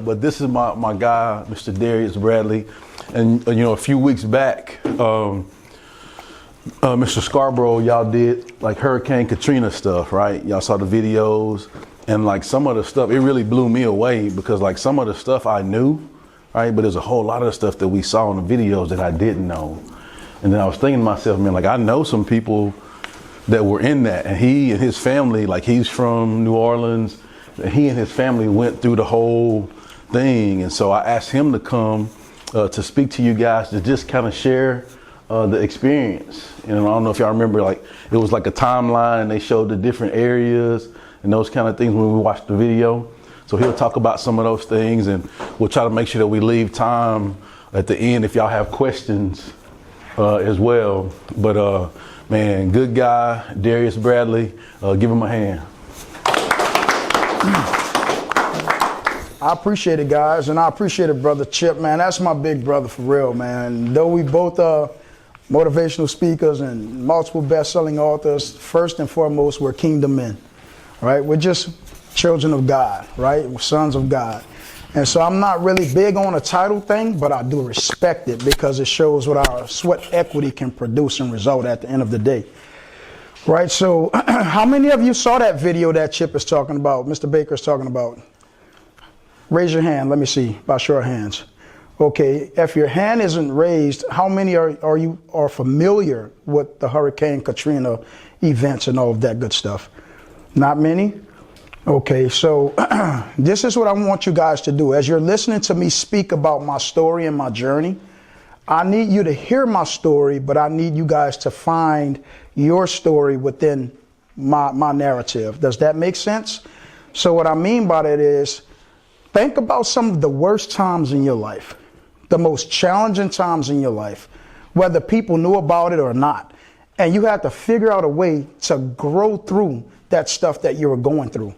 But this is my guy, Mr. Darius Bradley. And you know, a few weeks back, Mr. Scarborough, y'all did like Hurricane Katrina stuff, right? Y'all saw the videos, and like some of the stuff, it really blew me away because like some of the stuff I knew, right? But there's a whole lot of stuff that we saw in the videos that I didn't know. And then I was thinking to myself, man, like I know some people that were in that, and he and his family, like he's from New Orleans, and he and his family went through the whole thing. And so I asked him to come to speak to you guys, to just kind of share the experience. And I don't know if y'all remember, like it was like a timeline and they showed the different areas and those kind of things when we watched the video. So he'll talk about some of those things, and we'll try to make sure that we leave time at the end if y'all have questions as well. But man, good guy, Darius Bradley. Give him a hand. I appreciate it, guys, and I appreciate it, Brother Chip, man. That's my big brother for real, man. Though we both are motivational speakers and multiple best-selling authors, first and foremost, we're kingdom men, right? We're just children of God, right? We're sons of God. And so I'm not really big on a title thing, but I do respect it because it shows what our sweat equity can produce and result at the end of the day. Right, so how many of you saw that video that Chip is talking about, Mr. Baker is talking about? Raise your hand, let me see, by show of hands. Okay, if your hand isn't raised, how many are familiar with the Hurricane Katrina events and all of that good stuff? Not many? Okay, so this is what I want you guys to do. As you're listening to me speak about my story and my journey, I need you to hear my story, but I need you guys to find your story within my narrative. Does that make sense? So what I mean by that is, think about some of the worst times in your life, the most challenging times in your life, whether people knew about it or not. And you have to figure out a way to grow through that stuff that you were going through.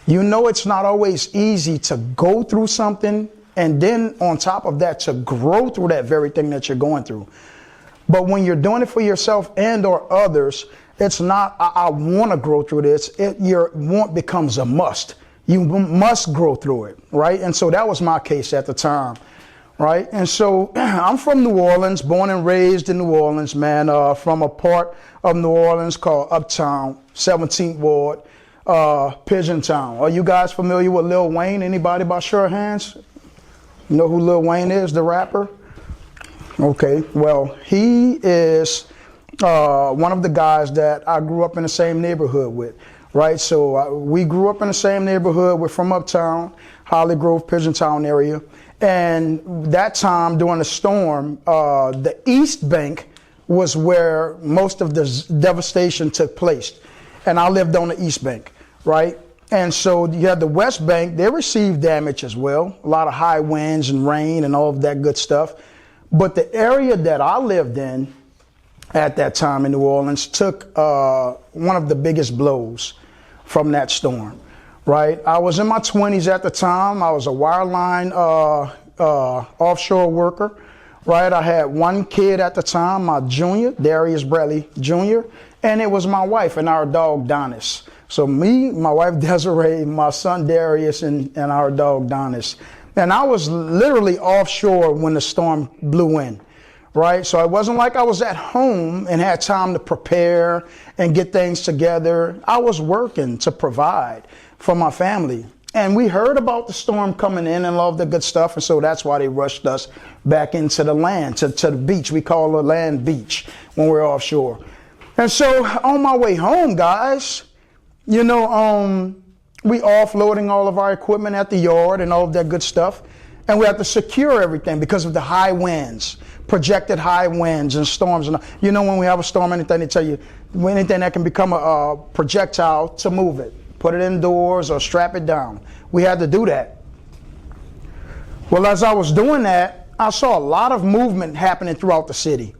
You know, it's not always easy to go through something and then on top of that to grow through that very thing that you're going through. But when you're doing it for yourself and or others, it's not, I want to grow through this. Your want becomes a must. You must grow through it, right? And so that was my case at the time, right? And so I'm from New Orleans, born and raised in New Orleans, man, from a part of New Orleans called Uptown, 17th Ward, Pigeon Town. Are you guys familiar with Lil Wayne? Anybody by show of hands? You know who Lil Wayne is, the rapper? Okay, well, he is one of the guys that I grew up in the same neighborhood with. Right, so we grew up in the same neighborhood. We're from Uptown, Holly Grove, Pigeon Town area. And that time during the storm, the East Bank was where most of the devastation took place. And I lived on the East Bank, right? And so you had the West Bank, they received damage as well. A lot of high winds and rain and all of that good stuff. But the area that I lived in at that time in New Orleans took one of the biggest blows from that storm, right? I was in my 20s at the time. I was a wireline offshore worker, right? I had one kid at the time, my junior, Darius Bradley Jr., and it was my wife and our dog, Darius. So me, my wife, Desiree, my son, Darius, and our dog, Darius. And I was literally offshore when the storm blew in. Right, so it wasn't like I was at home and had time to prepare and get things together. I was working to provide for my family. And we heard about the storm coming in and all of the good stuff. And so that's why they rushed us back into the land, to the beach. We call the land beach when we're offshore. And so on my way home, guys, you know, we offloading all of our equipment at the yard and all of that good stuff. And we have to secure everything because of the high winds, projected high winds and storms. And you know, when we have a storm, anything they tell you, anything that can become a projectile, to move it, put it indoors or strap it down. We had to do that. Well, as I was doing that, I saw a lot of movement happening throughout the city.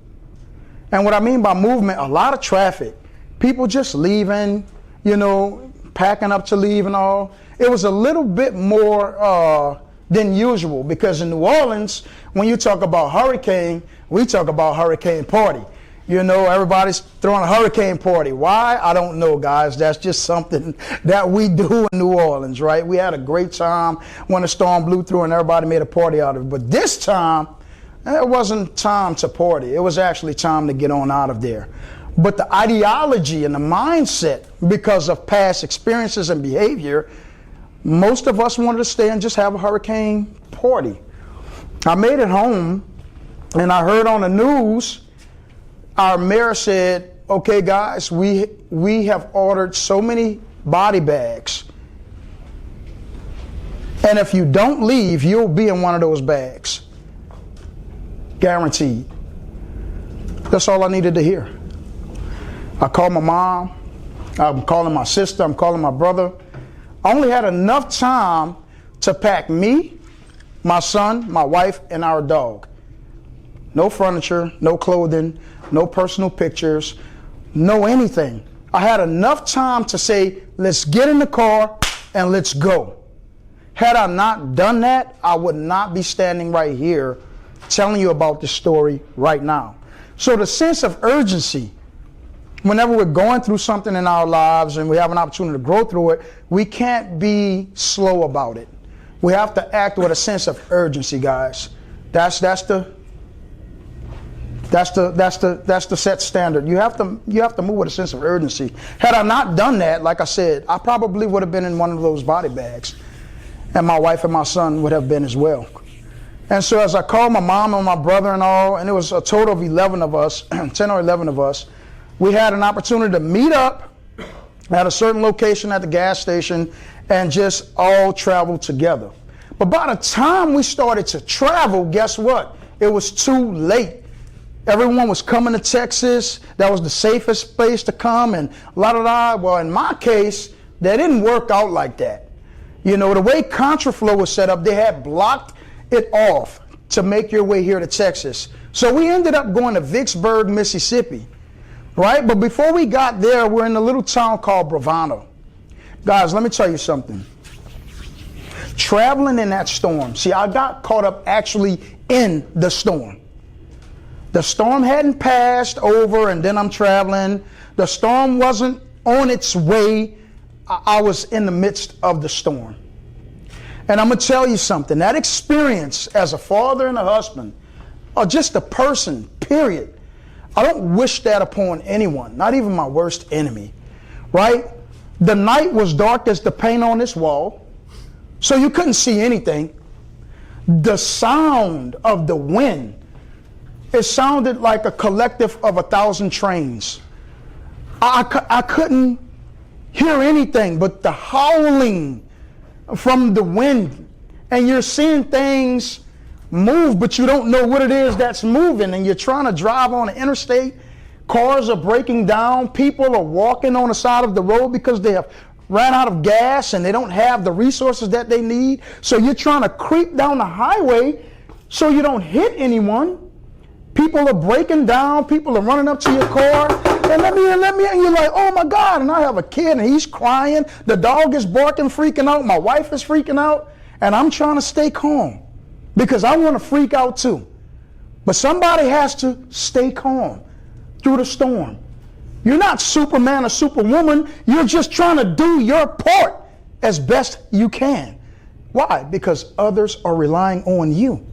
And what I mean by movement, a lot of traffic, people just leaving, you know, packing up to leave and all. It was a little bit more than usual, because in New Orleans, when you talk about hurricane, we talk about hurricane party. You know, everybody's throwing a hurricane party. Why? I don't know, guys. That's just something that we do in New Orleans, right? We had a great time when the storm blew through and everybody made a party out of it. But this time, it wasn't time to party. It was actually time to get on out of there. But the ideology and the mindset, because of past experiences and behavior, most of us wanted to stay and just have a hurricane party. I made it home and I heard on the news, our mayor said, okay, guys, we have ordered so many body bags. And if you don't leave, you'll be in one of those bags. Guaranteed. That's all I needed to hear. I called my mom. I'm calling my sister. I'm calling my brother. I only had enough time to pack me, my son, my wife, and our dog. No furniture, no clothing, no personal pictures, no anything. I had enough time to say, let's get in the car and let's go. Had I not done that, I would not be standing right here telling you about this story right now. So the sense of urgency, whenever we're going through something in our lives and we have an opportunity to grow through it, we can't be slow about it. We have to act with a sense of urgency, guys. That's the set standard. You have to move with a sense of urgency. Had I not done that, like I said, I probably would have been in one of those body bags, and my wife and my son would have been as well. And so as I called my mom and my brother and all, and it was a total of 11 of us, 10 or 11 of us, we had an opportunity to meet up at a certain location at the gas station and just all travel together. But by the time we started to travel, guess what? It was too late. Everyone was coming to Texas. That was the safest place to come, and la-da-da. Well, in my case, that didn't work out like that. You know, the way Contraflow was set up, they had blocked it off to make your way here to Texas. So we ended up going to Vicksburg, Mississippi, right? But before we got there, we're in a little town called Bravano. Guys, let me tell you something. Traveling in that storm, see, I got caught up actually in the storm. The storm hadn't passed over, and then I'm traveling. The storm wasn't on its way. I was in the midst of the storm. And I'm going to tell you something. That experience as a father and a husband, or just a person, period, I don't wish that upon anyone, not even my worst enemy, right? The night was dark as the paint on this wall, so you couldn't see anything. The sound of the wind, it sounded like a collective of 1,000 trains. I couldn't hear anything but the howling from the wind. And you're seeing things move, but you don't know what it is that's moving. And you're trying to drive on the interstate. Cars are breaking down. People are walking on the side of the road because they have ran out of gas and they don't have the resources that they need. So you're trying to creep down the highway so you don't hit anyone. People are breaking down. People are running up to your car. And let me, and you're like, oh my God. And I have a kid and he's crying. The dog is barking, freaking out. My wife is freaking out. And I'm trying to stay calm because I want to freak out too. But somebody has to stay calm through the storm. You're not Superman or Superwoman. You're just trying to do your part as best you can. Why? Because others are relying on you.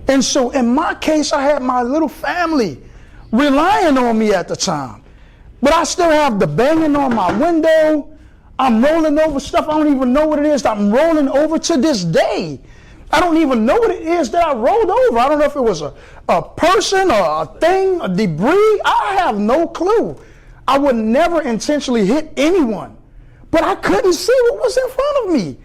And so in my case, I had my little family relying on me at the time. But I still have the banging on my window. I'm rolling over stuff. I don't even know what it is that I'm rolling over to this day. I don't even know what it is that I rolled over. I don't know if it was a person or a thing, a debris. I have no clue. I would never intentionally hit anyone. But I couldn't see what was in front of me.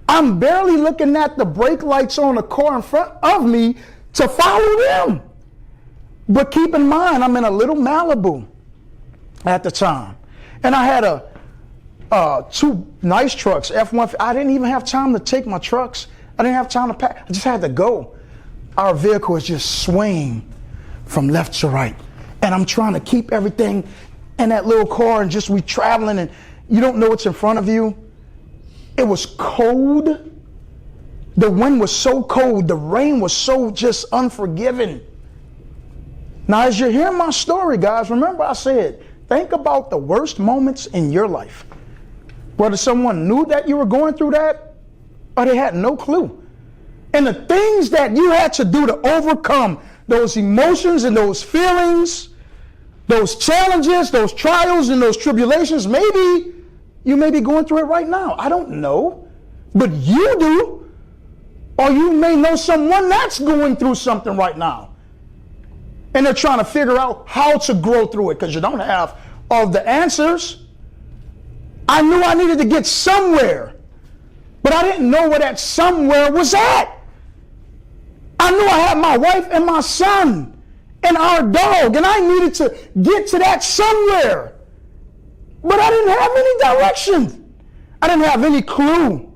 I'm barely looking at the brake lights on the car in front of me to follow them. But keep in mind, I'm in a little Malibu at the time. And I had two nice trucks, F-150. I didn't even have time to take my trucks. I didn't have time to pack. I just had to go. Our vehicle is just swaying from left to right. And I'm trying to keep everything in that little car and just we traveling and you don't know what's in front of you. It was cold. The wind was so cold. The rain was so just unforgiving. Now, as you're hearing my story, guys, remember I said, think about the worst moments in your life. Whether someone knew that you were going through that, or they had no clue. And the things that you had to do to overcome those emotions and those feelings, those challenges, those trials and those tribulations, maybe you may be going through it right now. I don't know. But you do. Or you may know someone that's going through something right now. And they're trying to figure out how to grow through it because you don't have all the answers. I knew I needed to get somewhere, but I didn't know where that somewhere was at. I knew I had my wife and my son and our dog, and I needed to get to that somewhere. But I didn't have any direction. I didn't have any clue.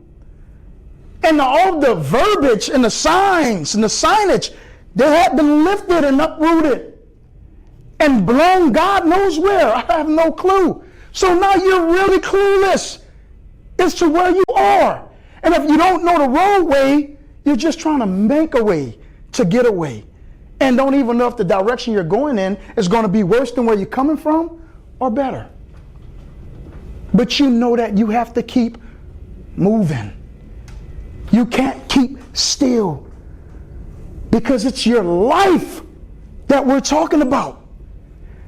And all the verbiage and the signs and the signage, they had been lifted and uprooted and blown God knows where. I have no clue. So now you're really clueless as to where you are. And if you don't know the roadway, you're just trying to make a way to get away. And don't even know if the direction you're going in is going to be worse than where you're coming from or better. But you know that you have to keep moving. You can't keep still because it's your life that we're talking about.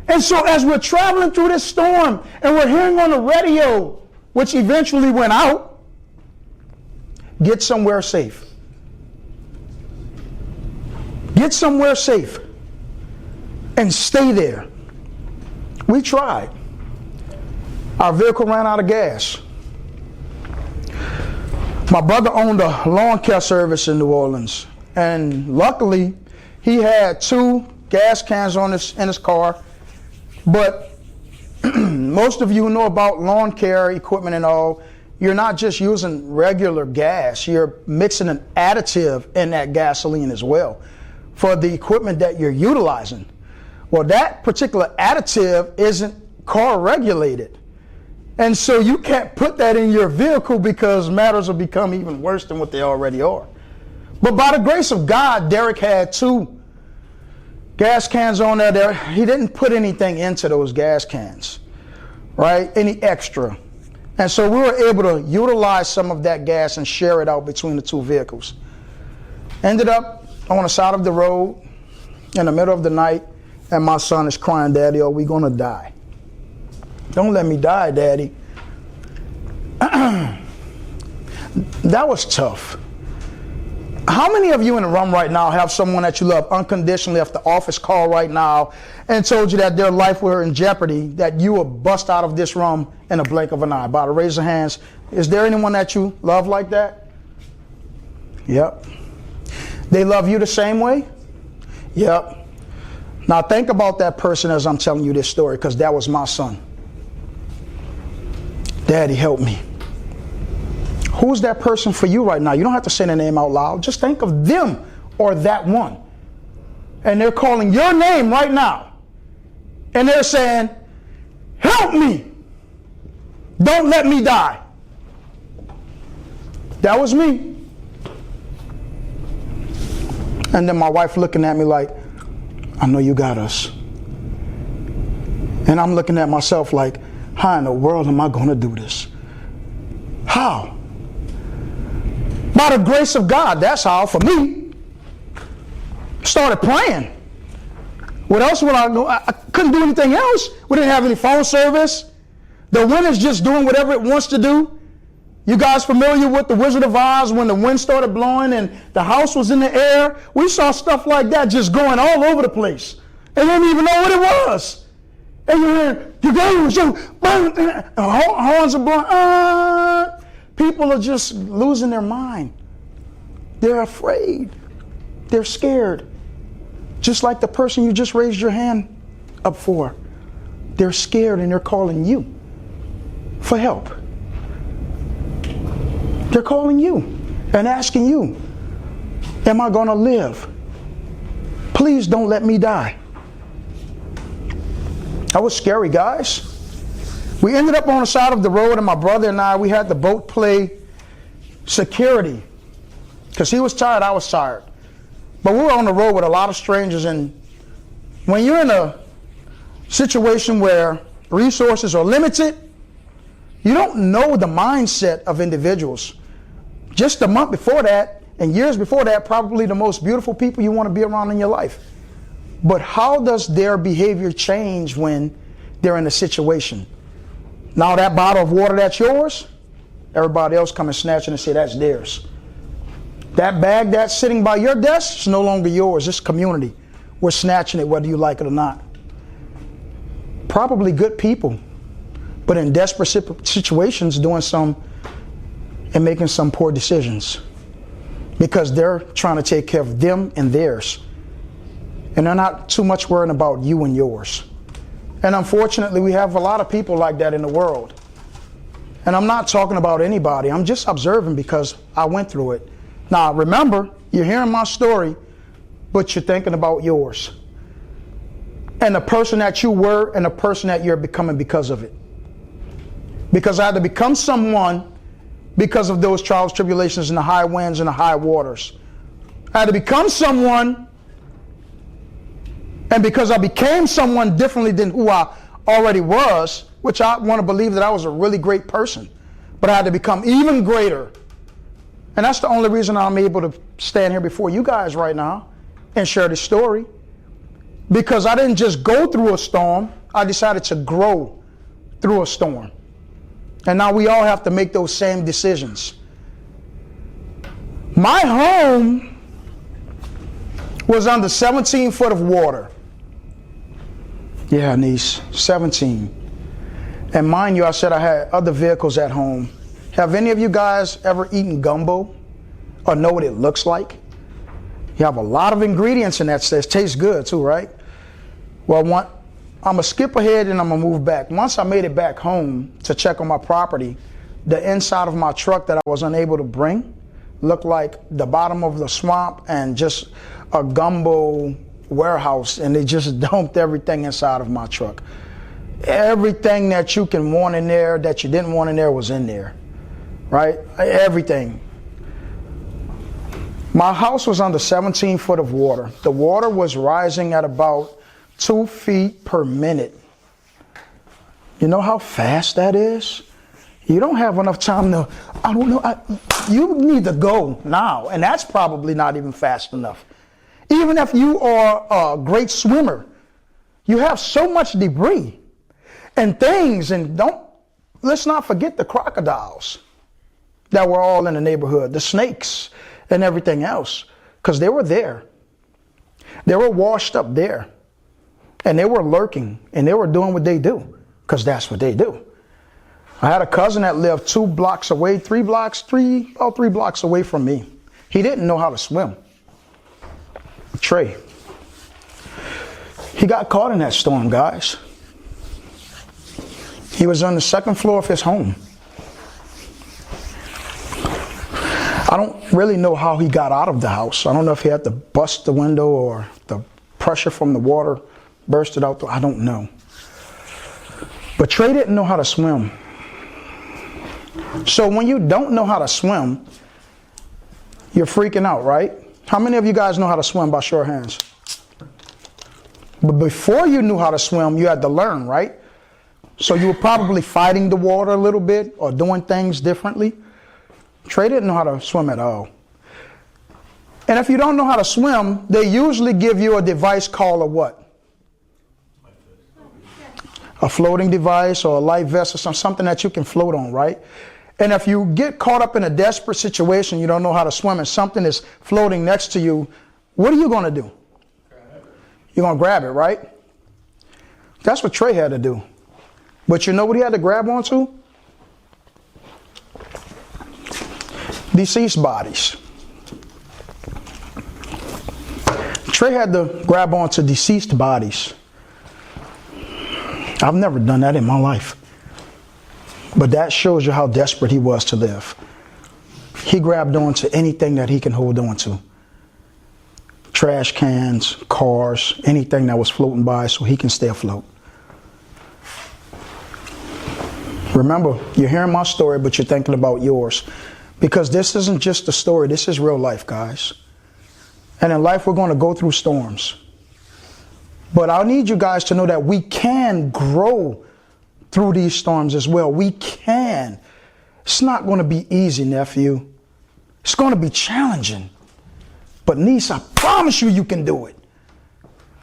And so as we're traveling through this storm and we're hearing on the radio, which eventually went out, get somewhere safe. Get somewhere safe and stay there. We tried. Our vehicle ran out of gas. My brother owned a lawn care service in New Orleans, and luckily he had 2 gas cans in his car. But most of you who know about lawn care equipment and all, you're not just using regular gas, you're mixing an additive in that gasoline as well for the equipment that you're utilizing. Well, that particular additive isn't car regulated. And so you can't put that in your vehicle because matters will become even worse than what they already are. But by the grace of God, Derek had 2 gas cans on there. He didn't put anything into those gas cans, right? Any extra. And so we were able to utilize some of that gas and share it out between the 2 vehicles. Ended up on the side of the road in the middle of the night, and my son is crying, "Daddy, are we gonna die? Don't let me die, Daddy." That was tough. How many of you in the room right now have someone that you love unconditionally if the office called right now and told you that their life were in jeopardy, that you would bust out of this room in a blink of an eye? By the raise of hands, is there anyone that you love like that? Yep. They love you the same way? Yep. Now think about that person as I'm telling you this story, because that was my son. Daddy, help me. Who's that person for you right now? You don't have to say their name out loud. Just think of them or that one. And they're calling your name right now. And they're saying, "Help me. Don't let me die." That was me. And then my wife looking at me like, "I know you got us." And I'm looking at myself like, how in the world am I going to do this? How? By the grace of God, that's how, for me. Started praying. What else would I do? I couldn't do anything else. We didn't have any phone service. The wind is just doing whatever it wants to do. You guys familiar with the Wizard of Oz when the wind started blowing and the house was in the air? We saw stuff like that just going all over the place. And didn't even know what it was. And you hear, "You go, horns are blowing." People are just losing their mind. They're afraid. They're scared. Just like the person you just raised your hand up for. They're scared and they're calling you for help. They're calling you and asking you, "Am I going to live? Please don't let me die." That was scary, guys. We ended up on the side of the road, and my brother and I, we had the boat play security because he was tired, I was tired. But we were on the road with a lot of strangers, and when you're in a situation where resources are limited, you don't know the mindset of individuals. Just a month before that and years before that, probably the most beautiful people you want to be around in your life. But how does their behavior change when they're in a situation? Now that bottle of water that's yours, everybody else come and snatch it and say that's theirs. That bag that's sitting by your desk is no longer yours. It's community. We're snatching it whether you like it or not. Probably good people, but in desperate situations doing some and making some poor decisions because they're trying to take care of them and theirs. And they're not too much worrying about you and yours. And unfortunately, we have a lot of people like that in the world. And I'm not talking about anybody. I'm just observing because I went through it. Now, remember, you're hearing my story, but you're thinking about yours. And the person that you were and the person that you're becoming because of it. Because I had to become someone because of those trials, tribulations, and the high winds and the high waters. I had to become someone, and because I became someone differently than who I already was, which I want to believe that I was a really great person, but I had to become even greater. And that's the only reason I'm able to stand here before you guys right now and share this story. Because I didn't just go through a storm, I decided to grow through a storm. And now we all have to make those same decisions. My home was under 17 foot of water. Yeah, niece, 17. And mind you, I said I had other vehicles at home. Have any of you guys ever eaten gumbo or know what it looks like? You have a lot of ingredients in that stuff. It tastes good too, right? Well, I'm going to skip ahead and I'm going to move back. Once I made it back home to check on my property, the inside of my truck that I was unable to bring looked like the bottom of the swamp and just a gumbo warehouse, and they just dumped everything inside of my truck. Everything that you can want in there that you didn't want in there was in there, right? Everything. My house was under 17 foot of water. The water was rising at about 2 feet per minute. You know how fast that is? You don't have enough time to, I don't know, you need to go now. And that's probably not even fast enough. Even if you are a great swimmer, you have so much debris and things, and let's not forget the crocodiles that were all in the neighborhood, the snakes and everything else, because they were there. They were washed up there. And they were lurking, and they were doing what they do, because that's what they do. I had a cousin that lived 2 blocks away, 3 blocks away from me. He didn't know how to swim. Trey. He got caught in that storm, guys. He was on the 2nd floor of his home. I don't really know how he got out of the house. I don't know if he had to bust the window or the pressure from the water bursted out. I don't know. But Trey didn't know how to swim. So when you don't know how to swim, you're freaking out, right? How many of you guys know how to swim by show of hands? But before you knew how to swim, you had to learn, right? So you were probably fighting the water a little bit or doing things differently. Trey didn't know how to swim at all. And if you don't know how to swim, they usually give you a device called a what? A floating device or a life vest or something that you can float on, right? And if you get caught up in a desperate situation, you don't know how to swim, and something is floating next to you, what are you going to do? You're going to grab it, right? That's what Trey had to do. But you know what he had to grab onto? Deceased bodies. Trey had to grab onto deceased bodies. I've never done that in my life. But that shows you how desperate he was to live. He grabbed onto anything that he can hold on to. Trash cans, cars, anything that was floating by so he can stay afloat. Remember, you're hearing my story, but you're thinking about yours. Because this isn't just a story, this is real life, guys. And in life, we're going to go through storms. But I need you guys to know that we can grow through these storms as well. We can. It's not going to be easy, nephew. It's going to be challenging. But niece, I promise you, you can do it.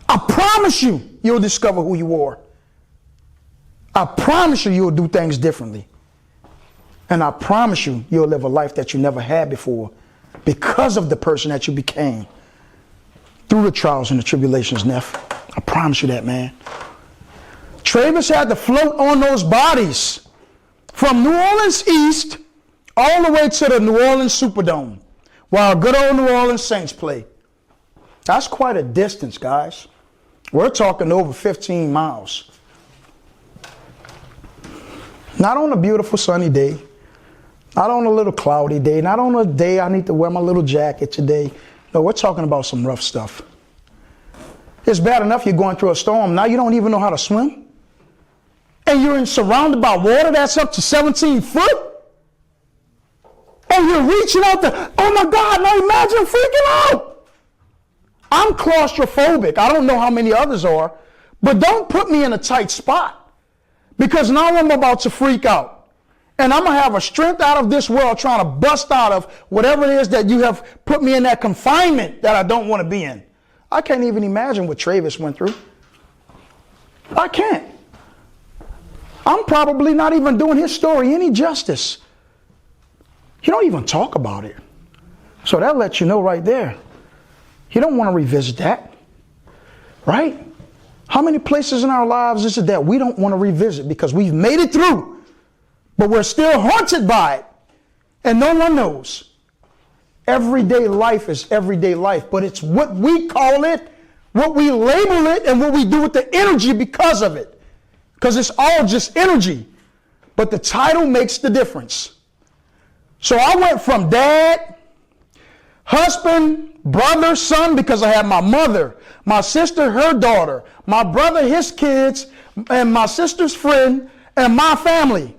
I promise you, you'll discover who you are. I promise you, you'll do things differently. And I promise you, you'll live a life that you never had before because of the person that you became through the trials and the tribulations, Neff. I promise you that, man. Travis had to float on those bodies from New Orleans East all the way to the New Orleans Superdome while good old New Orleans Saints play. That's quite a distance, guys. We're talking over 15 miles. Not on a beautiful sunny day. Not on a little cloudy day. Not on a day I need to wear my little jacket today. No, we're talking about some rough stuff. It's bad enough you're going through a storm. Now you don't even know how to swim. And you're surrounded by water that's up to 17 foot. And you're reaching out to, oh my God, now imagine freaking out. I'm claustrophobic. I don't know how many others are. But don't put me in a tight spot. Because now I'm about to freak out. And I'm going to have a strength out of this world trying to bust out of whatever it is that you have put me in that confinement that I don't want to be in. I can't even imagine what Travis went through. I can't. I'm probably not even doing his story any justice. You don't even talk about it. So that lets you know right there. You don't want to revisit that. Right? How many places in our lives is it that we don't want to revisit because we've made it through, but we're still haunted by it, and no one knows? Everyday life is everyday life, but it's what we call it, what we label it, and what we do with the energy because of it. Because it's all just energy, but the title makes the difference. So I went from dad, husband, brother, son, because I had my mother, my sister, her daughter, my brother, his kids, and my sister's friend, and my family.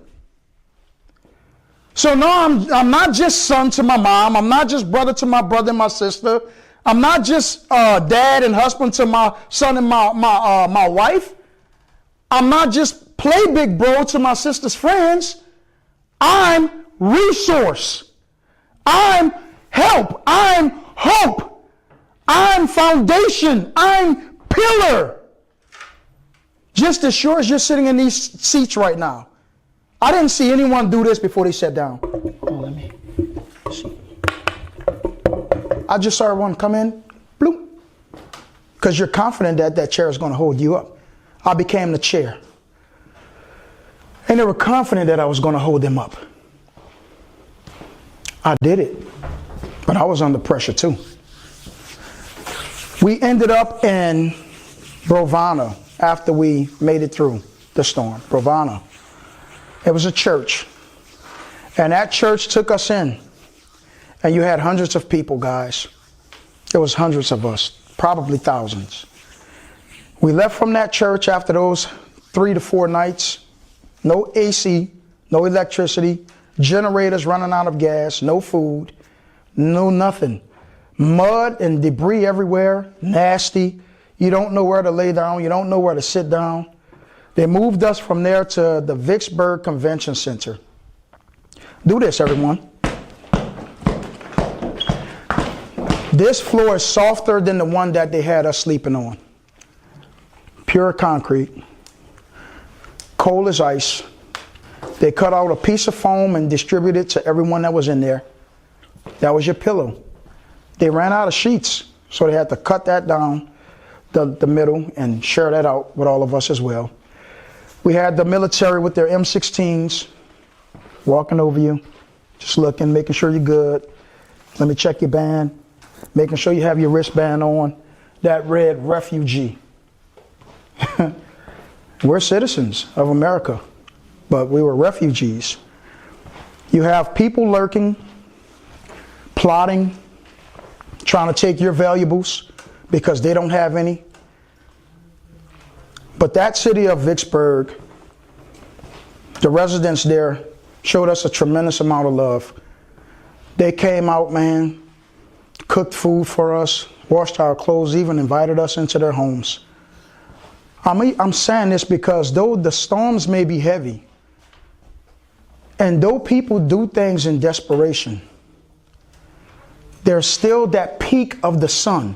So now I'm not just son to my mom. I'm not just brother to my brother and my sister. I'm not just dad and husband to my son and my wife. I'm not just play big bro to my sister's friends. I'm resource. I'm help. I'm hope. I'm foundation. I'm pillar. Just as sure as you're sitting in these seats right now. I didn't see anyone do this before they sat down. Oh, let me see. I just saw one come in, bloop. Because you're confident that that chair is going to hold you up. I became the chair. And they were confident that I was going to hold them up. I did it. But I was under pressure too. We ended up in Brovana after we made it through the storm. Brovana. It was a church. And that church took us in. And you had hundreds of people, guys. It was hundreds of us, probably thousands. We left from that church after those 3 to 4 nights. No AC, no electricity, generators running out of gas, no food, no nothing. Mud and debris everywhere, nasty. You don't know where to lay down. You don't know where to sit down. They moved us from there to the Vicksburg Convention Center. Do this, everyone. This floor is softer than the one that they had us sleeping on. Pure concrete. Cold as ice. They cut out a piece of foam and distributed it to everyone that was in there. That was your pillow. They ran out of sheets, so they had to cut that down the middle and share that out with all of us as well. We had the military with their M16s walking over you, just looking, making sure you're good. Let me check your band, making sure you have your wristband on. That red refugee. We're citizens of America, but we were refugees. You have people lurking, plotting, trying to take your valuables because they don't have any. But that city of Vicksburg, the residents there showed us a tremendous amount of love. They came out, man, cooked food for us, washed our clothes, even invited us into their homes. I'm saying this because though the storms may be heavy, and though people do things in desperation, there's still that peak of the sun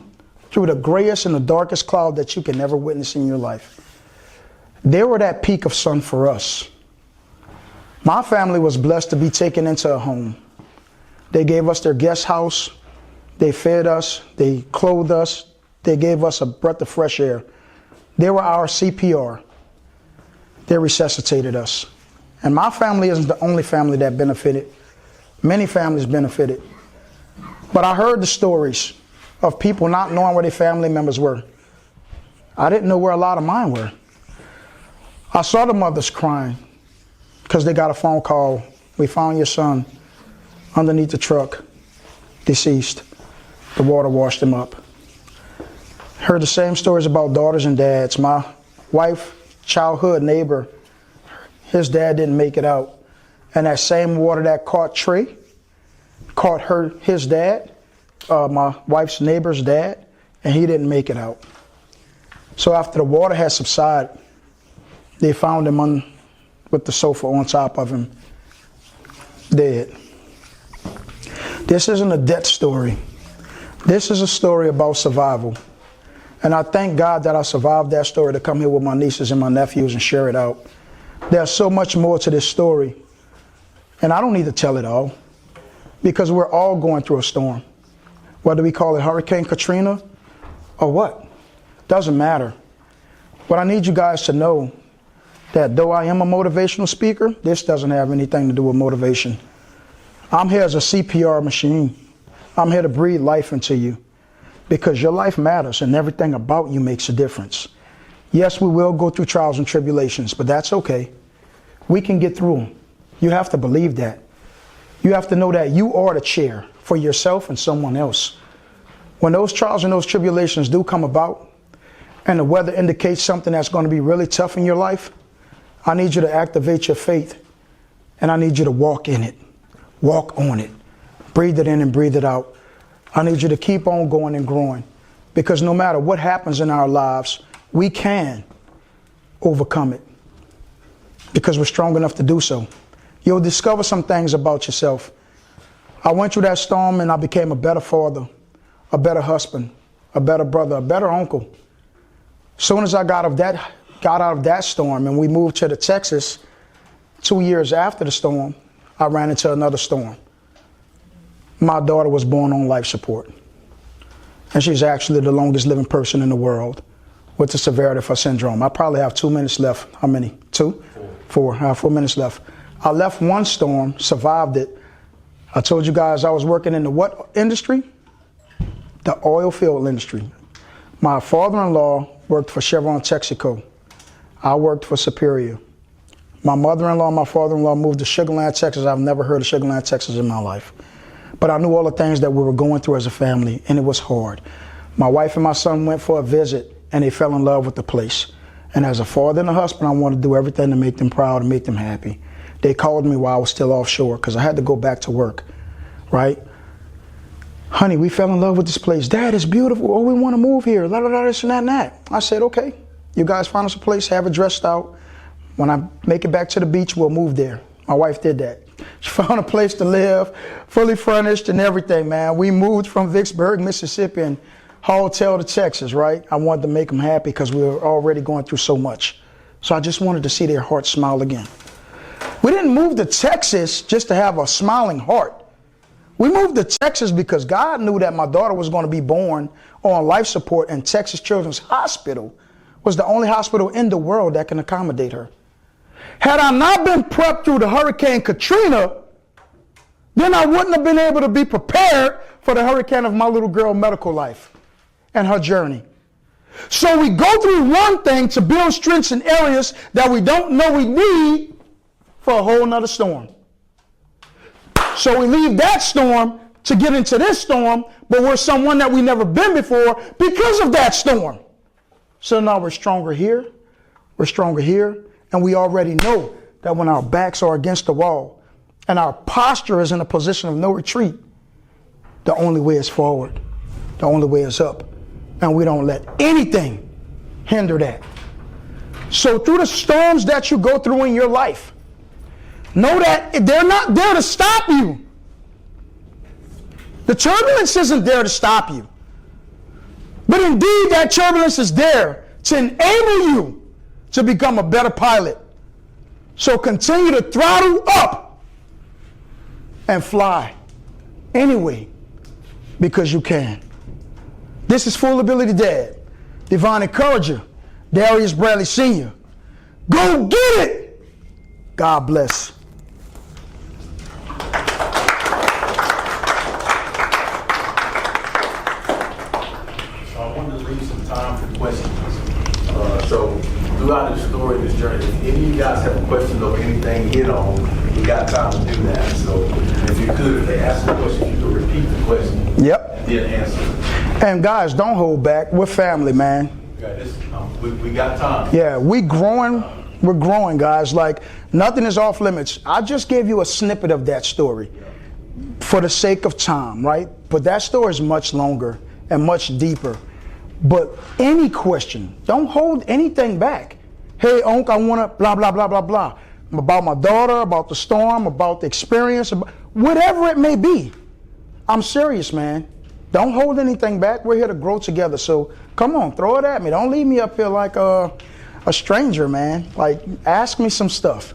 through the grayest and the darkest cloud that you can never witness in your life. They were that peak of sun for us. My family was blessed to be taken into a home. They gave us their guest house. They fed us. They clothed us. They gave us a breath of fresh air. They were our CPR. They resuscitated us. And my family isn't the only family that benefited. Many families benefited. But I heard the stories of people not knowing where their family members were. I didn't know where a lot of mine were. I saw the mothers crying because they got a phone call. We found your son underneath the truck, deceased. The water washed him up. Heard the same stories about daughters and dads. My wife, childhood neighbor, his dad didn't make it out. And that same water that caught Trey, caught his dad, my wife's neighbor's dad, and he didn't make it out. So after the water had subsided, they found him with the sofa on top of him, dead. This isn't a death story. This is a story about survival. And I thank God that I survived that story to come here with my nieces and my nephews and share it out. There's so much more to this story. And I don't need to tell it all, because we're all going through a storm. Whether we call it Hurricane Katrina or what, doesn't matter. But I need you guys to know that though I am a motivational speaker, this doesn't have anything to do with motivation. I'm here as a CPR machine. I'm here to breathe life into you, because your life matters and everything about you makes a difference. Yes, we will go through trials and tribulations, but that's okay. We can get through them. You have to believe that. You have to know that you are the chair for yourself and someone else. When those trials and those tribulations do come about, and the weather indicates something that's going to be really tough in your life, I need you to activate your faith, and I need you to walk in it. Walk on it. Breathe it in and breathe it out. I need you to keep on going and growing, because no matter what happens in our lives, we can overcome it, because we're strong enough to do so. You'll discover some things about yourself. I went through that storm and I became a better father, a better husband, a better brother, a better uncle. As soon as I got out of that storm and we moved to Texas, 2 years after the storm, I ran into another storm. My daughter was born on life support. And she's actually the longest living person in the world with the severity of her syndrome. I probably have 2 minutes left. How many? 2? 4. I have 4 minutes left. I left one storm, survived it. I told you guys I was working in the what industry? The oil field industry. My father-in-law worked for Chevron Texaco. I worked for Superior. My mother-in-law and my father-in-law moved to Sugar Land, Texas. I've never heard of Sugar Land, Texas in my life. But I knew all the things that we were going through as a family, and it was hard. My wife and my son went for a visit, and they fell in love with the place. And as a father and a husband, I wanted to do everything to make them proud and make them happy. They called me while I was still offshore because I had to go back to work, right? Honey, we fell in love with this place. Dad, it's beautiful. Oh, we want to move here. La, la, la, this and that and that. I said, okay, you guys find us a place, have it dressed out. When I make it back to the beach, we'll move there. My wife did that. She found a place to live, fully furnished and everything, man. We moved from Vicksburg, Mississippi, and hotel to Texas, right? I wanted to make them happy because we were already going through so much. So I just wanted to see their hearts smile again. We didn't move to Texas just to have a smiling heart. We moved to Texas because God knew that my daughter was going to be born on life support, and Texas Children's Hospital was the only hospital in the world that can accommodate her. Had I not been prepped through the Hurricane Katrina, then I wouldn't have been able to be prepared for the hurricane of my little girl medical life and her journey. So we go through one thing to build strengths in areas that we don't know we need for a whole nother storm. So we leave that storm to get into this storm, but we're someone that we've never been before because of that storm. So now we're stronger here, and we already know that when our backs are against the wall and our posture is in a position of no retreat, the only way is forward, the only way is up, and we don't let anything hinder that. So through the storms that you go through in your life, know that they're not there to stop you. The turbulence isn't there to stop you. But indeed, that turbulence is there to enable you to become a better pilot. So continue to throttle up and fly anyway, because you can. This is Full Ability Dad, Divine Encourager, Darius Bradley Sr. Go get it! God bless. Time for questions. So throughout this story, this journey, if any of you guys have a question or anything hit on, we got time to do that. So if you could, if they ask a question, you could repeat the question. Yep. And then answer. And guys, don't hold back. We're family, man. We got time. Yeah, we're growing, guys. Like, nothing is off limits. I just gave you a snippet of that story for the sake of time, right? But that story is much longer and much deeper. But any question, don't hold anything back. Hey, Unc, I want to blah, blah, blah, blah, blah. About my daughter, about the storm, about the experience, about whatever it may be. I'm serious, man. Don't hold anything back. We're here to grow together. So come on, throw it at me. Don't leave me up here like a stranger, man. Like, ask me some stuff.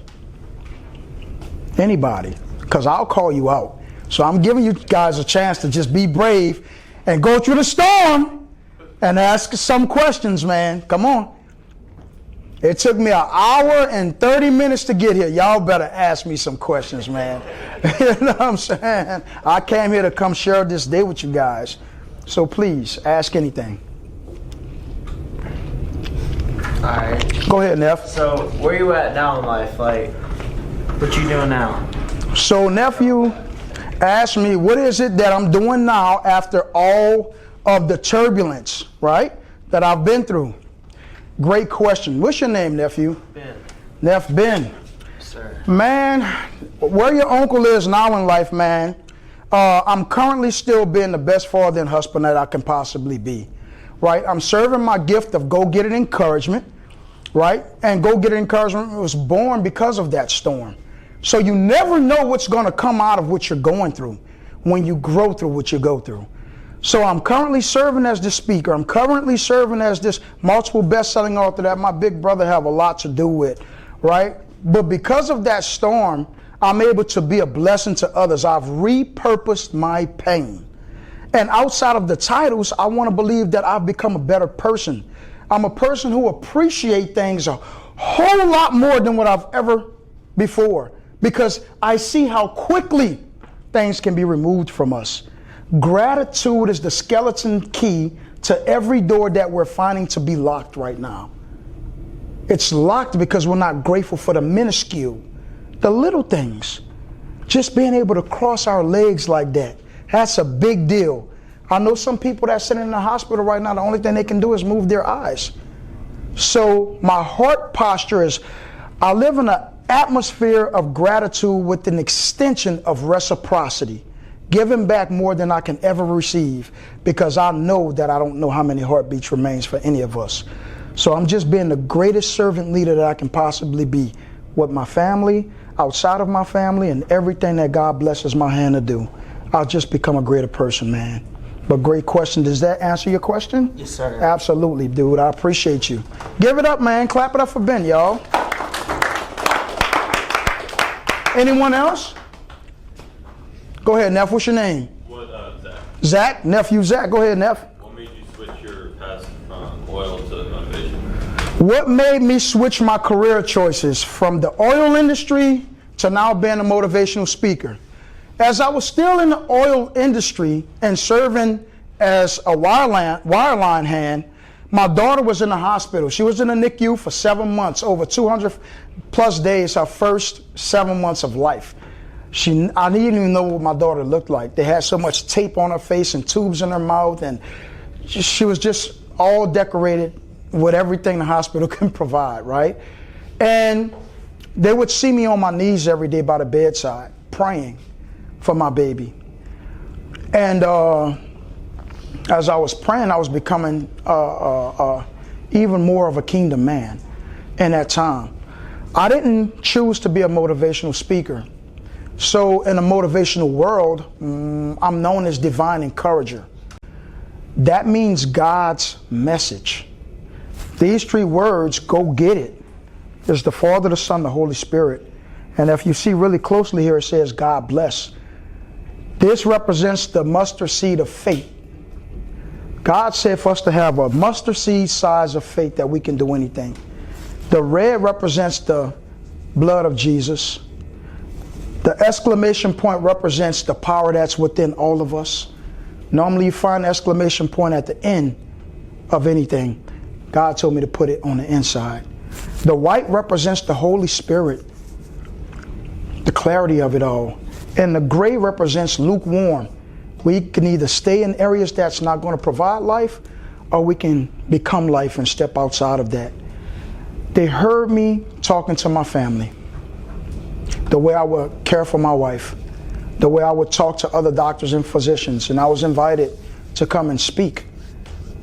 Anybody, because I'll call you out. So I'm giving you guys a chance to just be brave and go through the storm and ask some questions, man. Come on. It took me 1 hour and 30 minutes to get here. Y'all better ask me some questions, man. You know what I'm saying? I came here to come share this day with you guys. So please, ask anything. All right. Go ahead, Neff. So where you at now in life? Like, what you doing now? So nephew asked me, what is it that I'm doing now after all of the turbulence, right, that I've been through? Great question. What's your name, nephew? Ben. Neff Ben. Yes, sir. Man, where your uncle is now in life, man, I'm currently still being the best father and husband that I can possibly be, right? I'm serving my gift of go-get-it encouragement, right? And go-get-it encouragement was born because of that storm. So you never know what's going to come out of what you're going through when you grow through what you go through. So I'm currently serving as the speaker. I'm currently serving as this multiple best-selling author that my big brother have a lot to do with, right? But because of that storm, I'm able to be a blessing to others. I've repurposed my pain. And outside of the titles, I want to believe that I've become a better person. I'm a person who appreciates things a whole lot more than what I've ever before, because I see how quickly things can be removed from us. Gratitude is the skeleton key to every door that we're finding to be locked right now. It's locked because we're not grateful for the minuscule, the little things. Just being able to cross our legs like that, that's a big deal. I know some people that sitting in the hospital right now, the only thing they can do is move their eyes. So my heart posture is, I live in an atmosphere of gratitude with an extension of reciprocity. Giving back more than I can ever receive, because I know that I don't know how many heartbeats remains for any of us. So I'm just being the greatest servant leader that I can possibly be with my family, outside of my family, and everything that God blesses my hand to do. I'll just become a greater person, man. But great question. Does that answer your question? Yes, sir. Absolutely, dude. I appreciate you. Give it up, man. Clap it up for Ben, y'all. Anyone else? Go ahead, Neff. What's your name? Zach. Zach? Nephew Zach. Go ahead, Neff. What made you switch your past from oil to motivation? What made me switch my career choices from the oil industry to now being a motivational speaker? As I was still in the oil industry and serving as a wireline hand, my daughter was in the hospital. She was in the NICU for 7 months, over 200 plus days, her first 7 months of life. I didn't even know what my daughter looked like. They had so much tape on her face and tubes in her mouth, and she was just all decorated with everything the hospital can provide, right? And they would see me on my knees every day by the bedside, praying for my baby. And as I was praying, I was becoming even more of a kingdom man. in that time. I didn't choose to be a motivational speaker. So in the motivational world, I'm known as divine encourager. That means God's message. These 3 words, go get it, is the Father, the Son, the Holy Spirit. And if you see really closely here, it says God bless. This represents the mustard seed of faith. God said for us to have a mustard seed size of faith that we can do anything. The red represents the blood of Jesus. The exclamation point represents the power that's within all of us. Normally you find the exclamation point at the end of anything. God told me to put it on the inside. The white represents the Holy Spirit, the clarity of it all. And the gray represents lukewarm. We can either stay in areas that's not going to provide life, or we can become life and step outside of that. They heard me talking to my family, the way I would care for my wife, the way I would talk to other doctors and physicians, and I was invited to come and speak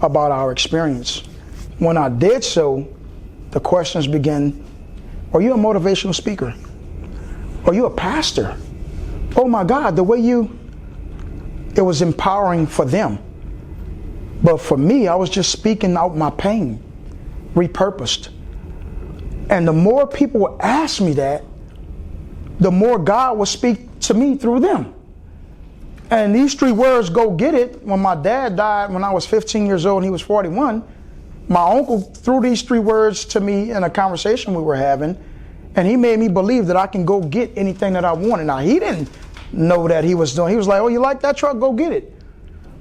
about our experience. When I did so, the questions began, are you a motivational speaker? Are you a pastor? Oh my God, the way it was empowering for them. But for me, I was just speaking out my pain, repurposed. And the more people would ask me that, the more God would speak to me through them. And these 3 words, go get it, when my dad died when I was 15 years old and he was 41, my uncle threw these 3 words to me in a conversation we were having, and he made me believe that I can go get anything that I wanted. Now, he didn't know that he was doing. He was like, oh, you like that truck? Go get it.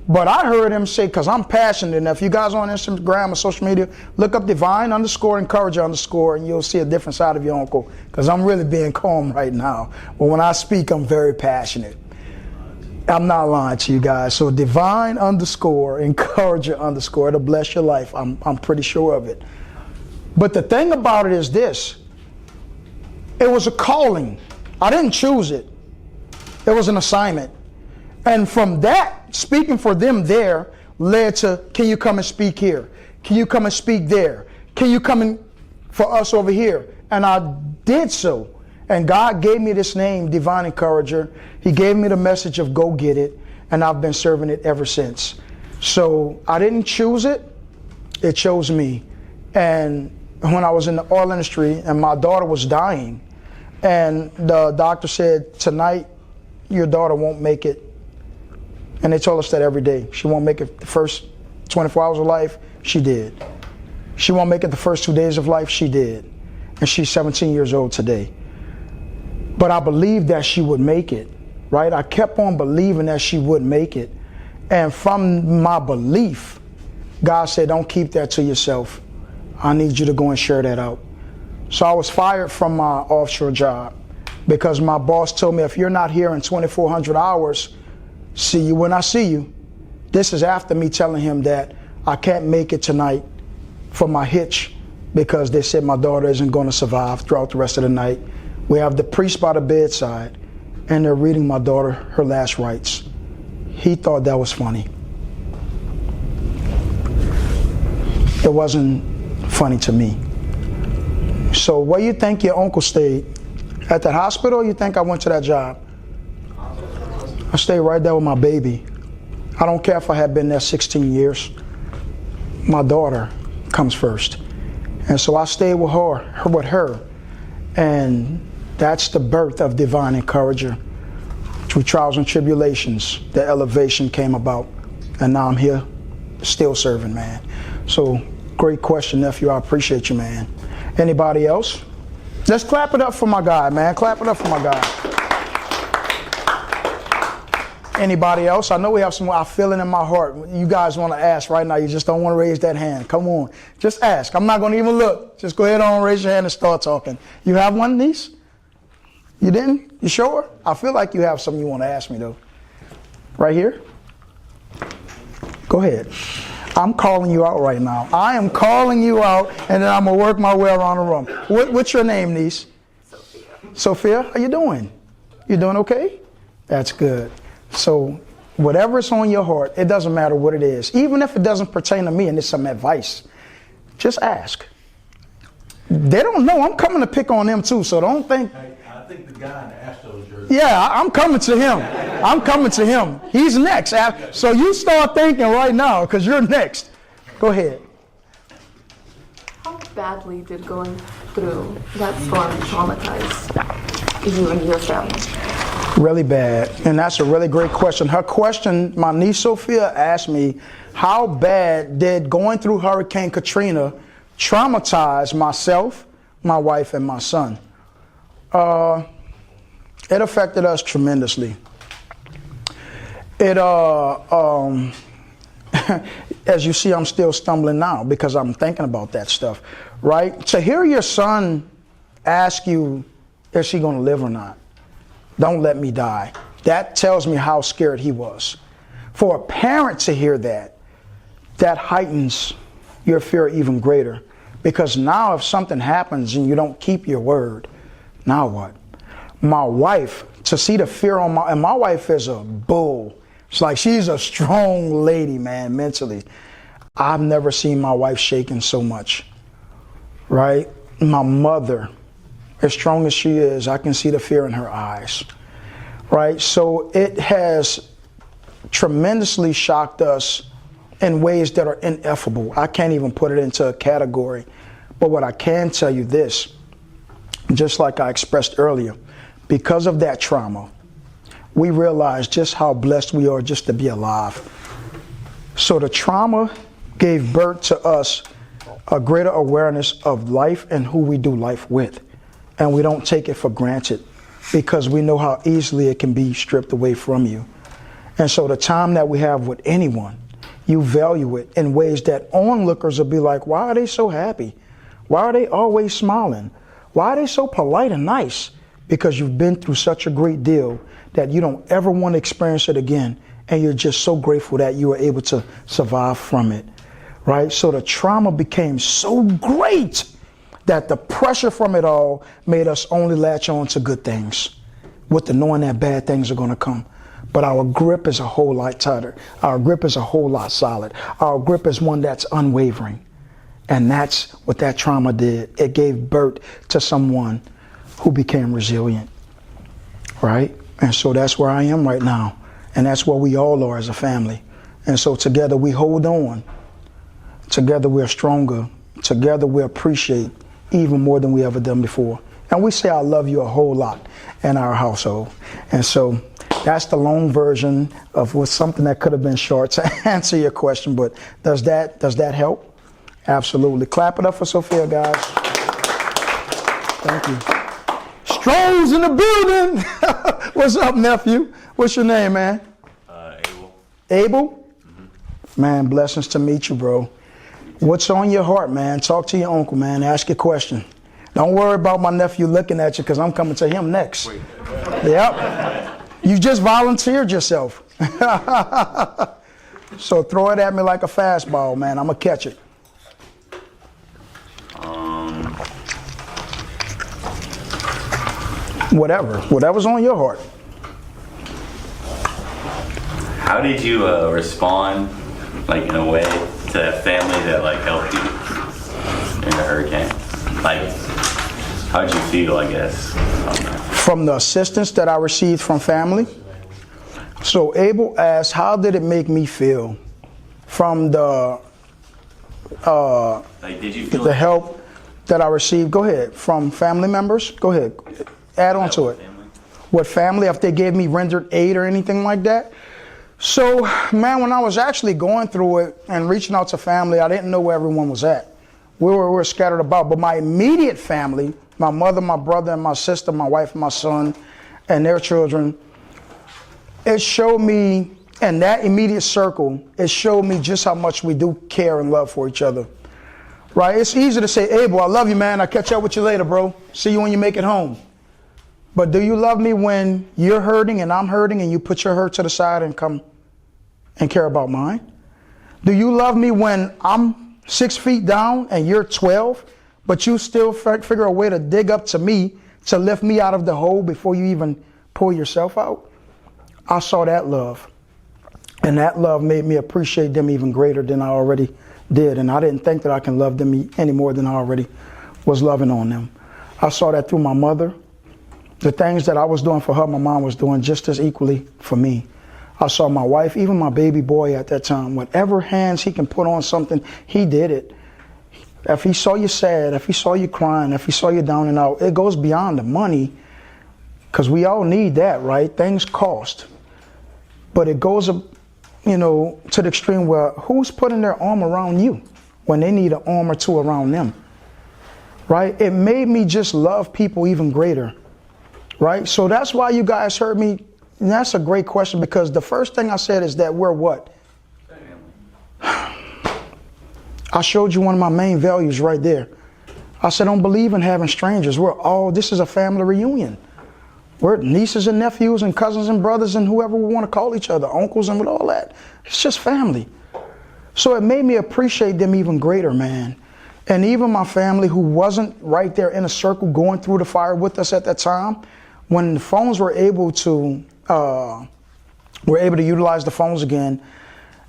But I heard him say, because I'm passionate enough, you guys on Instagram or social media, look up divine_encourager_, and you'll see a different side of your uncle, because I'm really being calm right now. But when I speak, I'm very passionate. I'm not lying to you guys. So divine_encourager_, it'll bless your life. I'm pretty sure of it. But the thing about it is this. It was a calling. I didn't choose it. It was an assignment. And from that, speaking for them there led to, can you come and speak here? Can you come and speak there? Can you come in for us over here? And I did so. And God gave me this name, Divine Encourager. He gave me the message of go get it. And I've been serving it ever since. So I didn't choose it. It chose me. And when I was in the oil industry and my daughter was dying, and the doctor said, tonight, your daughter won't make it. And they told us that every day. She won't make it the first 24 hours of life. She did. She won't make it the first 2 days of life. She did. And she's 17 years old today. But I believed that she would make it, right? I kept on believing that she would make it. And from my belief, God said, don't keep that to yourself. I need you to go and share that out. So I was fired from my offshore job because my boss told me, if you're not here in 2,400 hours, see you when I see you. This is after me telling him that I can't make it tonight for my hitch because they said my daughter isn't going to survive throughout the rest of the night. We have the priest by the bedside and they're reading my daughter her last rites. He thought that was funny. It wasn't funny to me. So where you think your uncle stayed? At that hospital, or you think I went to that job? I stayed right there with my baby. I don't care if I had been there 16 years. My daughter comes first. And so I stayed with her. And that's the birth of Divine Encourager. Through trials and tribulations, the elevation came about. And now I'm here, still serving, man. So, great question, nephew. I appreciate you, man. Anybody else? Let's clap it up for my guy, man. Clap it up for my guy. Anybody else? I know we have some. I feel it in my heart. You guys want to ask right now. You just don't want to raise that hand. Come on. Just ask. I'm not going to even look. Just go ahead on, raise your hand and start talking. You have one, niece? You didn't? You sure? I feel like you have something you want to ask me, though. Right here? Go ahead. I'm calling you out right now. I am calling you out, and then I'm going to work my way around the room. What's your name, niece? Sophia. Sophia, how you doing? You doing okay? That's good. So whatever's on your heart, it doesn't matter what it is. Even if it doesn't pertain to me and it's some advice, just ask. They don't know. I'm coming to pick on them too, so don't think. I think the guy in the Astros jersey. Yeah, I'm coming to him. I'm coming to him. He's next. So you start thinking right now, because you're next. Go ahead. How badly did going through that storm traumatize you and your family? Really bad. And that's a really great question. Her question, my niece Sophia asked me, how bad did going through Hurricane Katrina traumatize myself, my wife, and my son? It affected us tremendously. It, as you see, I'm still stumbling now because I'm thinking about that stuff, right? To hear your son ask you, is she going to live or not? Don't let me die. That tells me how scared he was. For a parent to hear that, that heightens your fear even greater. Because now if something happens and you don't keep your word, now what? My wife, to see the fear on and my wife is a bull. It's like she's a strong lady, man, mentally. I've never seen my wife shaking so much, right? My mother, as strong as she is, I can see the fear in her eyes, right? So it has tremendously shocked us in ways that are ineffable. I can't even put it into a category. But what I can tell you this, just like I expressed earlier, because of that trauma, we realize just how blessed we are just to be alive. So the trauma gave birth to us a greater awareness of life and who we do life with. And we don't take it for granted because we know how easily it can be stripped away from you. And so the time that we have with anyone, you value it in ways that onlookers will be like, why are they so happy? Why are they always smiling? Why are they so polite and nice? Because you've been through such a great deal that you don't ever want to experience it again. And you're just so grateful that you were able to survive from it, right? So the trauma became so great that the pressure from it all made us only latch on to good things with the knowing that bad things are going to come. But our grip is a whole lot tighter. Our grip is a whole lot solid. Our grip is one that's unwavering. And that's what that trauma did. It gave birth to someone who became resilient, right? And so that's where I am right now. And that's where we all are as a family. And so together we hold on. Together we're stronger. Together we appreciate even more than we ever done before. And we say I love you a whole lot in our household. And so that's the long version of what's something that could have been short to answer your question. But does that help? Absolutely. Clap it up for Sophia, guys. Thank you. Stroh's in the building. What's up, nephew? What's your name, man? Abel. Abel? Mm-hmm. Man, blessings to meet you, bro. What's on your heart, man? Talk to your uncle, man. Ask your question. Don't worry about my nephew looking at you because I'm coming to him next. Wait. Yep. You just volunteered yourself. So throw it at me like a fastball, man. I'm going to catch it. Whatever's on your heart. How did you respond, like in a way, to that family that like helped you in the hurricane? Like, how did you feel, I guess? From the assistance that I received from family. So Abel asked, how did it make me feel from the like, did you feel the help that I received? Go ahead. From family members? Go ahead. Add on to it. Family? What family, if they gave me rendered aid or anything like that? So, man, when I was actually going through it and reaching out to family, I didn't know where everyone was at. We were scattered about. But my immediate family, my mother, my brother, and my sister, my wife, and my son, and their children, it showed me, in that immediate circle, it showed me just how much we do care and love for each other. Right? It's easy to say, Abel, I love you, man. I'll catch up with you later, bro. See you when you make it home. But do you love me when you're hurting and I'm hurting and you put your hurt to the side and come and care about mine? Do you love me when I'm 6 feet down and you're 12, but you still figure a way to dig up to me to lift me out of the hole before you even pull yourself out? I saw that love. And that love made me appreciate them even greater than I already did. And I didn't think that I can love them any more than I already was loving on them. I saw that through my mother. The things that I was doing for her, my mom was doing just as equally for me. I saw my wife, even my baby boy at that time, whatever hands he can put on something, he did it. If he saw you sad, if he saw you crying, if he saw you down and out, it goes beyond the money, because we all need that, right? Things cost. But it goes, to the extreme where who's putting their arm around you when they need an arm or two around them, right? It made me just love people even greater, right? So that's why you guys heard me. And that's a great question, because the first thing I said is that we're what? I showed you one of my main values right there. I said, don't believe in having strangers. This is a family reunion. We're nieces and nephews and cousins and brothers and whoever we want to call each other, uncles and with all that. It's just family. So it made me appreciate them even greater, man. And even my family who wasn't right there in a circle going through the fire with us at that time, when the phones were able to utilize the phones again,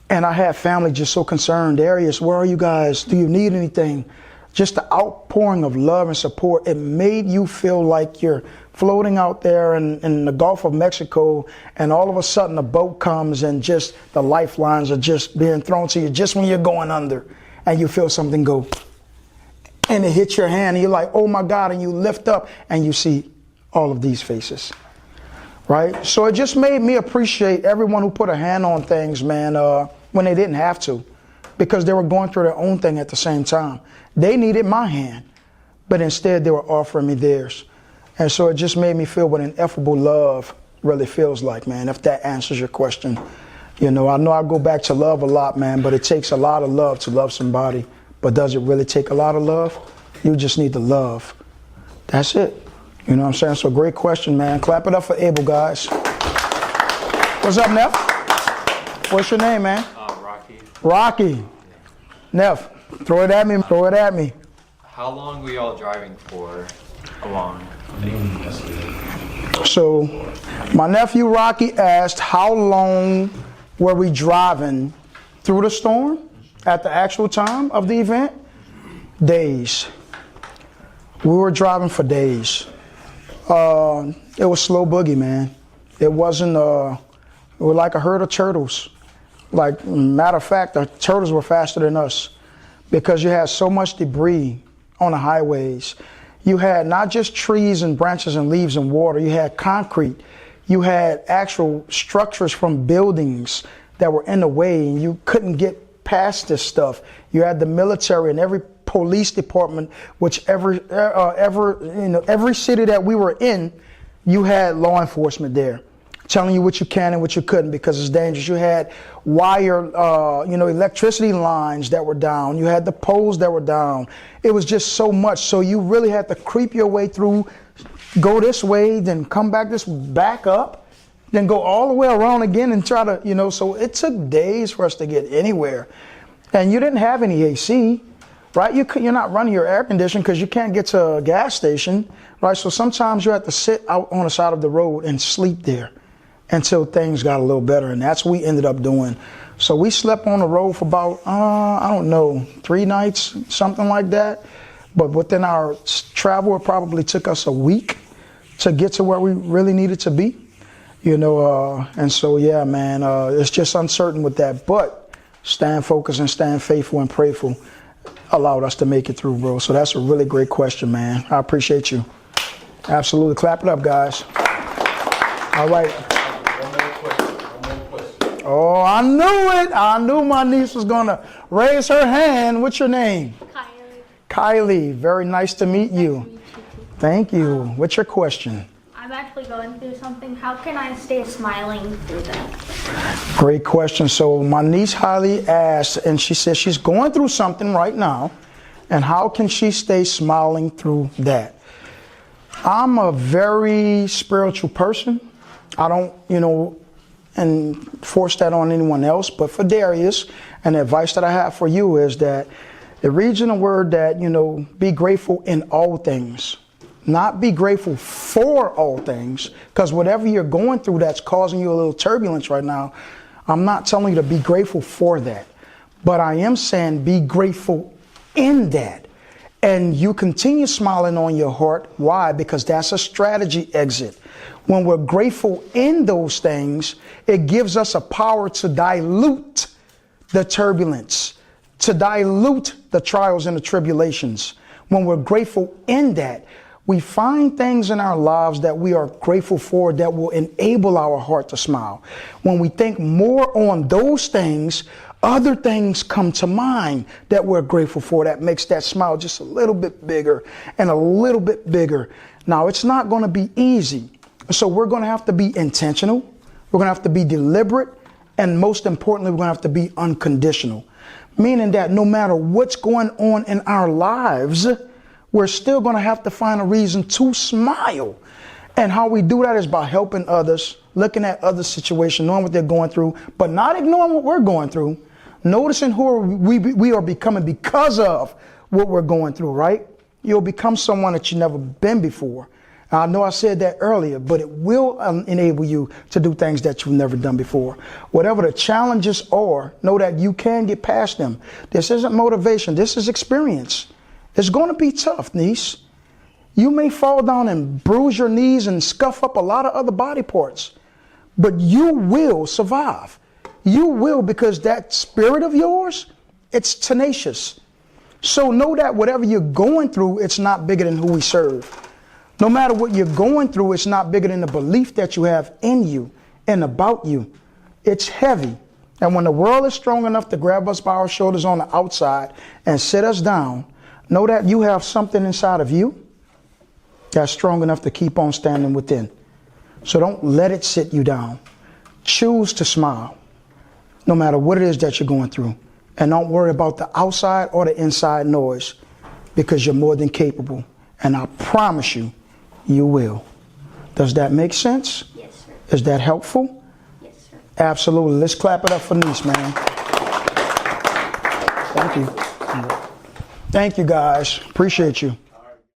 and I had family just so concerned. Darius, where are you guys? Do you need anything? Just the outpouring of love and support. It made you feel like you're floating out there in the Gulf of Mexico, and all of a sudden a boat comes and just the lifelines are just being thrown to you just when you're going under, and you feel something go, and it hits your hand, and you're like, oh my God, and you lift up and you see all of these faces. Right? So it just made me appreciate everyone who put a hand on things, man, when they didn't have to, because they were going through their own thing at the same time. They needed my hand, but instead they were offering me theirs. And so it just made me feel what ineffable love really feels like, man, if that answers your question. I know I go back to love a lot, man, but it takes a lot of love to love somebody. But does it really take a lot of love? You just need the love. That's it. You know what I'm saying? So great question, man. Clap it up for Abel, guys. What's up, Neff? What's your name, man? Rocky. Rocky. Neff, throw it at me. Throw it at me. How long were you all driving for? Along. So my nephew Rocky asked, how long were we driving through the storm at the actual time of the event? Days. We were driving for days. It was slow boogie, man. It wasn't, it was like a herd of turtles. Like, matter of fact, the turtles were faster than us, because you had so much debris on the highways. You had not just trees and branches and leaves and water, you had concrete. You had actual structures from buildings that were in the way, and you couldn't get past this stuff. You had the military and every police department, every city that we were in, you had law enforcement there telling you what you can and what you couldn't, because it's dangerous. You had electricity lines that were down. You had the poles that were down. It was just so much. So you really had to creep your way through, go this way, then come back up, then go all the way around again and try to, so it took days for us to get anywhere. And you didn't have any AC, right? You're not running your air conditioning because you can't get to a gas station, right? So sometimes you have to sit out on the side of the road and sleep there until things got a little better. And that's what we ended up doing. So we slept on the road for about, 3 nights, something like that. But within our travel, it probably took us a week to get to where we really needed to be, and so, yeah, man, it's just uncertain with that. But stand focused and stand faithful and prayerful allowed us to make it through, bro. So that's a really great question, man. I appreciate you. Absolutely. Clap it up, guys. All right. Oh, I knew it. I knew my niece was going to raise her hand. What's your name? Kylie. Very nice to meet you. Nice to meet you too. Thank you. What's your question? I'm actually going through something. How can I stay smiling through that? Great question. So my niece Holly asked, and she says she's going through something right now, and how can she stay smiling through that? I'm a very spiritual person. I don't, and force that on anyone else. But for Darius, and the advice that I have for you is that it reads in the word that, be grateful in all things. Not be grateful for all things, because whatever you're going through that's causing you a little turbulence right now, I'm not telling you to be grateful for that. But I am saying be grateful in that. and you continue smiling on your heart. Why? Because that's a strategy exit. When we're grateful in those things, it gives us a power to dilute the turbulence, to dilute the trials and the tribulations. When we're grateful in that, we find things in our lives that we are grateful for that will enable our heart to smile. When we think more on those things, other things come to mind that we're grateful for that makes that smile just a little bit bigger and a little bit bigger. Now, it's not going to be easy. So we're going to have to be intentional. We're going to have to be deliberate. And most importantly, we're going to have to be unconditional. Meaning that no matter what's going on in our lives, we're still going to have to find a reason to smile. And how we do that is by helping others, looking at other situations, knowing what they're going through, but not ignoring what we're going through, noticing who we are becoming because of what we're going through, right? You'll become someone that you've never been before. I know I said that earlier, but it will enable you to do things that you've never done before. Whatever the challenges are, know that you can get past them. This isn't motivation. This is experience. It's going to be tough, niece. You may fall down and bruise your knees and scuff up a lot of other body parts, but you will survive. You will, because that spirit of yours, it's tenacious. So know that whatever you're going through, it's not bigger than who we serve. No matter what you're going through, it's not bigger than the belief that you have in you and about you. It's heavy. And when the world is strong enough to grab us by our shoulders on the outside and sit us down, know that you have something inside of you that's strong enough to keep on standing within. So don't let it sit you down. Choose to smile, no matter what it is that you're going through. And don't worry about the outside or the inside noise, because you're more than capable. And I promise you, you will. Does that make sense? Yes, sir. Is that helpful? Yes, sir. Absolutely. Let's clap it up for Niece, man. Thank you. Thank you, guys. Appreciate you.